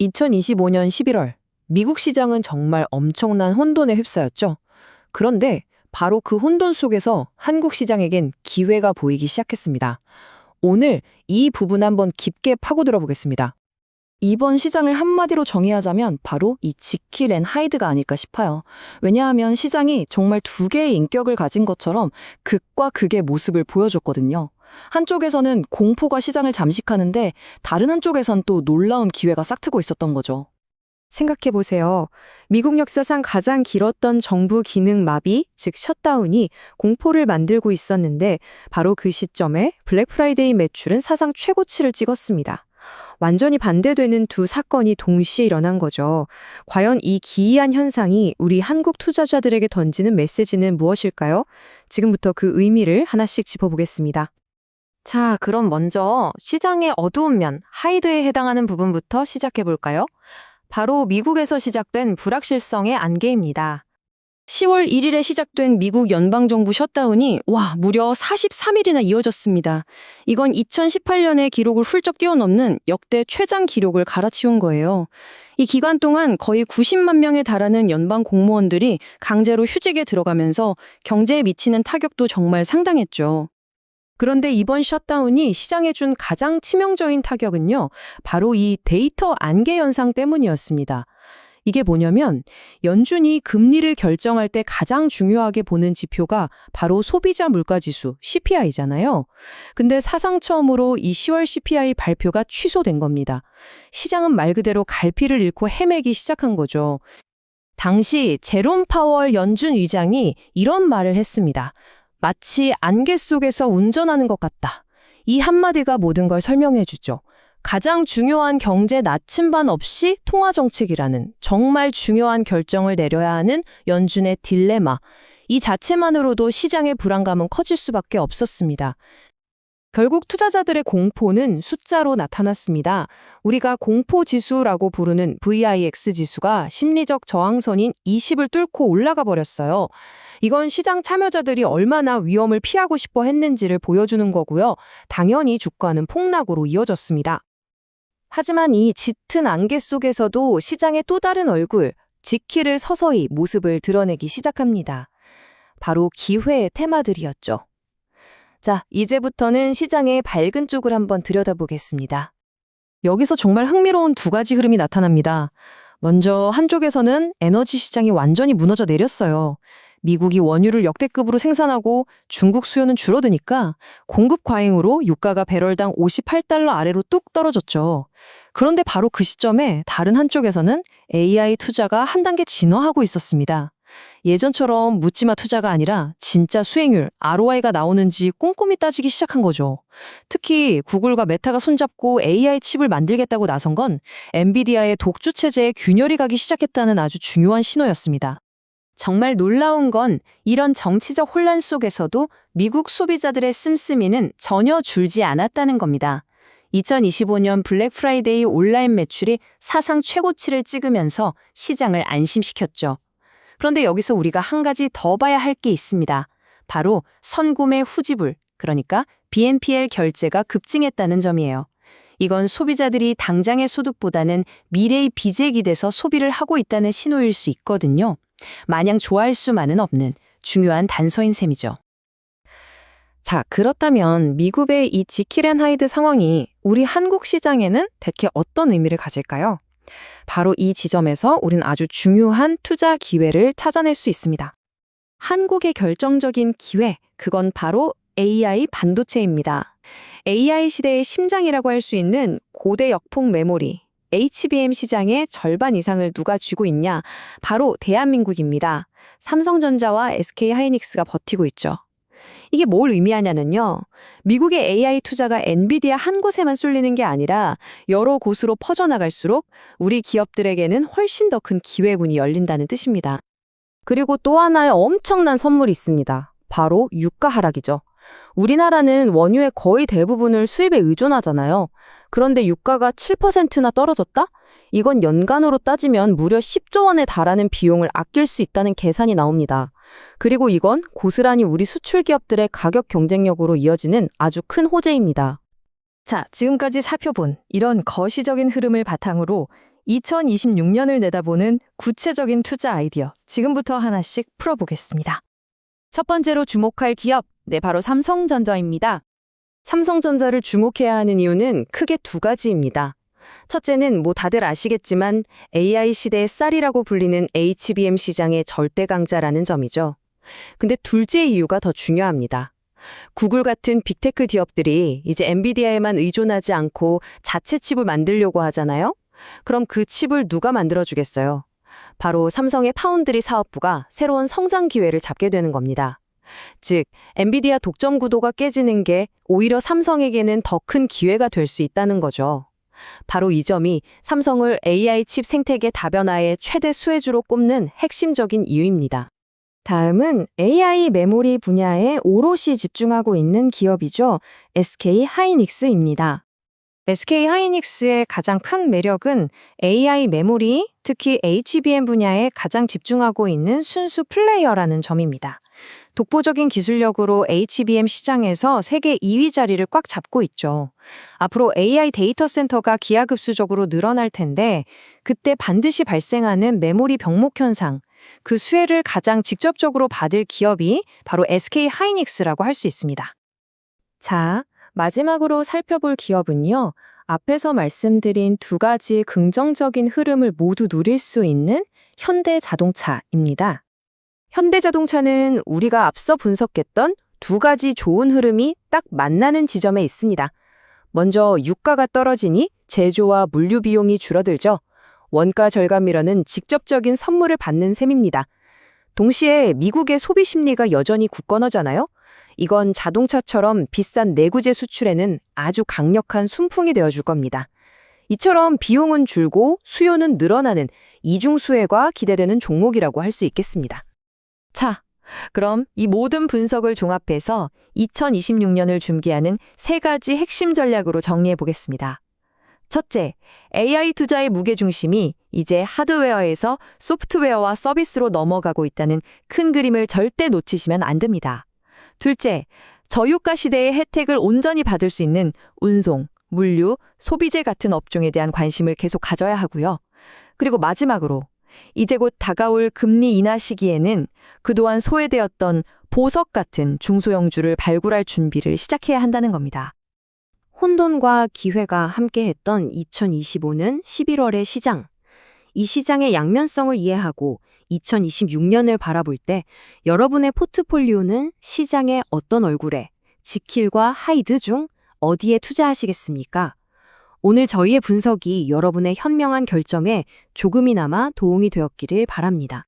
2025년 11월, 미국 시장은 정말 엄청난 혼돈에 휩싸였죠. 그런데 바로 그 혼돈 속에서 한국 시장에겐 기회가 보이기 시작했습니다. 오늘 이 부분 한번 깊게 파고들어 보겠습니다. 이번 시장을 한마디로 정의하자면 바로 이 지킬 앤 하이드가 아닐까 싶어요. 왜냐하면 시장이 정말 두 개의 인격을 가진 것처럼 극과 극의 모습을 보여줬거든요. 한쪽에서는 공포가 시장을 잠식하는데 다른 한쪽에선 또 놀라운 기회가 싹트고 있었던 거죠. 생각해보세요. 미국 역사상 가장 길었던 정부 기능 마비, 즉 셧다운이 공포를 만들고 있었는데 바로 그 시점에 블랙 프라이데이 매출은 사상 최고치를 찍었습니다. 완전히 반대되는 두 사건이 동시에 일어난 거죠. 과연 이 기이한 현상이 우리 한국 투자자들에게 던지는 메시지는 무엇일까요? 지금부터 그 의미를 하나씩 짚어보겠습니다. 자, 그럼 먼저 시장의 어두운 면, 하이드에 해당하는 부분부터 시작해볼까요? 바로 미국에서 시작된 불확실성의 안개입니다. 10월 1일에 시작된 미국 연방정부 셧다운이 무려 43일이나 이어졌습니다. 이건 2018년의 기록을 훌쩍 뛰어넘는 역대 최장 기록을 갈아치운 거예요. 이 기간 동안 거의 90만 명에 달하는 연방 공무원들이 강제로 휴직에 들어가면서 경제에 미치는 타격도 정말 상당했죠. 그런데 이번 셧다운이 시장에 준 가장 치명적인 타격은요, 바로 이 데이터 안개 현상 때문이었습니다. 이게 뭐냐면 연준이 금리를 결정할 때 가장 중요하게 보는 지표가 바로 소비자 물가지수 CPI잖아요. 근데 사상 처음으로 이 10월 CPI 발표가 취소된 겁니다. 시장은 말 그대로 갈피를 잃고 헤매기 시작한 거죠. 당시 제롬 파월 연준 의장이 이런 말을 했습니다. 마치 안개 속에서 운전하는 것 같다. 이 한마디가 모든 걸 설명해 주죠. 가장 중요한 경제 나침반 없이 통화 정책이라는 정말 중요한 결정을 내려야 하는 연준의 딜레마. 이 자체만으로도 시장의 불안감은 커질 수밖에 없었습니다. 결국 투자자들의 공포는 숫자로 나타났습니다. 우리가 공포지수라고 부르는 VIX 지수가 심리적 저항선인 20을 뚫고 올라가 버렸어요. 이건 시장 참여자들이 얼마나 위험을 피하고 싶어 했는지를 보여주는 거고요. 당연히 주가는 폭락으로 이어졌습니다. 하지만 이 짙은 안개 속에서도 시장의 또 다른 얼굴, 지키를 서서히 모습을 드러내기 시작합니다. 바로 기회의 테마들이었죠. 자, 이제부터는 시장의 밝은 쪽을 한번 들여다보겠습니다. 여기서 정말 흥미로운 두 가지 흐름이 나타납니다. 먼저 한쪽에서는 에너지 시장이 완전히 무너져 내렸어요. 미국이 원유를 역대급으로 생산하고 중국 수요는 줄어드니까 공급 과잉으로 유가가 배럴당 58달러 아래로 뚝 떨어졌죠. 그런데 바로 그 시점에 다른 한쪽에서는 AI 투자가 한 단계 진화하고 있었습니다. 예전처럼 묻지마 투자가 아니라 진짜 수익률, ROI가 나오는지 꼼꼼히 따지기 시작한 거죠. 특히 구글과 메타가 손잡고 AI 칩을 만들겠다고 나선 건 엔비디아의 독주 체제에 균열이 가기 시작했다는 아주 중요한 신호였습니다. 정말 놀라운 건 이런 정치적 혼란 속에서도 미국 소비자들의 씀씀이는 전혀 줄지 않았다는 겁니다. 2025년 블랙 프라이데이 온라인 매출이 사상 최고치를 찍으면서 시장을 안심시켰죠. 그런데 여기서 우리가 한 가지 더 봐야 할 게 있습니다. 바로 선구매 후지불, 그러니까 BNPL 결제가 급증했다는 점이에요. 이건 소비자들이 당장의 소득보다는 미래의 빚에 기대서 소비를 하고 있다는 신호일 수 있거든요. 마냥 좋아할 수만은 없는 중요한 단서인 셈이죠. 자, 그렇다면 미국의 이 지킬 앤 하이드 상황이 우리 한국 시장에는 대체 어떤 의미를 가질까요? 바로 이 지점에서 우린 아주 중요한 투자 기회를 찾아낼 수 있습니다. 한국의 결정적인 기회, 그건 바로 AI 반도체입니다. AI 시대의 심장이라고 할 수 있는 고대 역폭 메모리, HBM 시장의 절반 이상을 누가 쥐고 있냐? 바로 대한민국입니다. 삼성전자와 SK하이닉스가 버티고 있죠. 이게 뭘 의미하냐면요. 미국의 AI 투자가 엔비디아 한 곳에만 쏠리는 게 아니라 여러 곳으로 퍼져나갈수록 우리 기업들에게는 훨씬 더 큰 기회문이 열린다는 뜻입니다. 그리고 또 하나의 엄청난 선물이 있습니다. 바로 유가 하락이죠. 우리나라는 원유의 거의 대부분을 수입에 의존하잖아요. 그런데 유가가 7%나 떨어졌다? 이건 연간으로 따지면 무려 10조 원에 달하는 비용을 아낄 수 있다는 계산이 나옵니다. 그리고 이건 고스란히 우리 수출 기업들의 가격 경쟁력으로 이어지는 아주 큰 호재입니다. 자, 지금까지 살펴본 이런 거시적인 흐름을 바탕으로 2026년을 내다보는 구체적인 투자 아이디어 지금부터 하나씩 풀어보겠습니다. 첫 번째로 주목할 기업, 네, 바로 삼성전자입니다. 삼성전자를 주목해야 하는 이유는 크게 두 가지입니다. 첫째는 다들 아시겠지만 AI 시대의 쌀이라고 불리는 HBM 시장의 절대 강자라는 점이죠. 근데 둘째 이유가 더 중요합니다. 구글 같은 빅테크 기업들이 이제 엔비디아에만 의존하지 않고 자체 칩을 만들려고 하잖아요. 그럼 그 칩을 누가 만들어주겠어요? 바로 삼성의 파운드리 사업부가 새로운 성장 기회를 잡게 되는 겁니다. 즉, 엔비디아 독점 구도가 깨지는 게 오히려 삼성에게는 더 큰 기회가 될 수 있다는 거죠. 바로 이 점이 삼성을 AI 칩 생태계 다변화의 최대 수혜주로 꼽는 핵심적인 이유입니다. 다음은 AI 메모리 분야에 오롯이 집중하고 있는 기업이죠. SK 하이닉스입니다. SK 하이닉스의 가장 큰 매력은 AI 메모리, 특히 HBM 분야에 가장 집중하고 있는 순수 플레이어라는 점입니다. 독보적인 기술력으로 HBM 시장에서 세계 2위 자리를 꽉 잡고 있죠. 앞으로 AI 데이터 센터가 기하급수적으로 늘어날 텐데 그때 반드시 발생하는 메모리 병목 현상, 그 수혜를 가장 직접적으로 받을 기업이 바로 SK 하이닉스라고 할 수 있습니다. 자, 마지막으로 살펴볼 기업은요. 앞에서 말씀드린 두 가지 긍정적인 흐름을 모두 누릴 수 있는 현대자동차입니다. 현대자동차는 우리가 앞서 분석했던 두 가지 좋은 흐름이 딱 만나는 지점에 있습니다. 먼저 유가가 떨어지니 제조와 물류 비용이 줄어들죠. 원가 절감이라는 직접적인 선물을 받는 셈입니다. 동시에 미국의 소비 심리가 여전히 굳건하잖아요. 이건 자동차처럼 비싼 내구재 수출에는 아주 강력한 순풍이 되어줄 겁니다. 이처럼 비용은 줄고 수요는 늘어나는 이중수혜가 기대되는 종목이라고 할 수 있겠습니다. 자, 그럼 이 모든 분석을 종합해서 2026년을 준비하는 세 가지 핵심 전략으로 정리해 보겠습니다. 첫째, AI 투자의 무게중심이 이제 하드웨어에서 소프트웨어와 서비스로 넘어가고 있다는 큰 그림을 절대 놓치시면 안 됩니다. 둘째, 저유가 시대의 혜택을 온전히 받을 수 있는 운송, 물류, 소비재 같은 업종에 대한 관심을 계속 가져야 하고요. 그리고 마지막으로 이제 곧 다가올 금리 인하 시기에는 그동안 소외되었던 보석 같은 중소형주를 발굴할 준비를 시작해야 한다는 겁니다. 혼돈과 기회가 함께했던 2025년 11월의 시장. 이 시장의 양면성을 이해하고 2026년을 바라볼 때 여러분의 포트폴리오는 시장의 어떤 얼굴에, 지킬과 하이드 중 어디에 투자하시겠습니까? 오늘 저희의 분석이 여러분의 현명한 결정에 조금이나마 도움이 되었기를 바랍니다.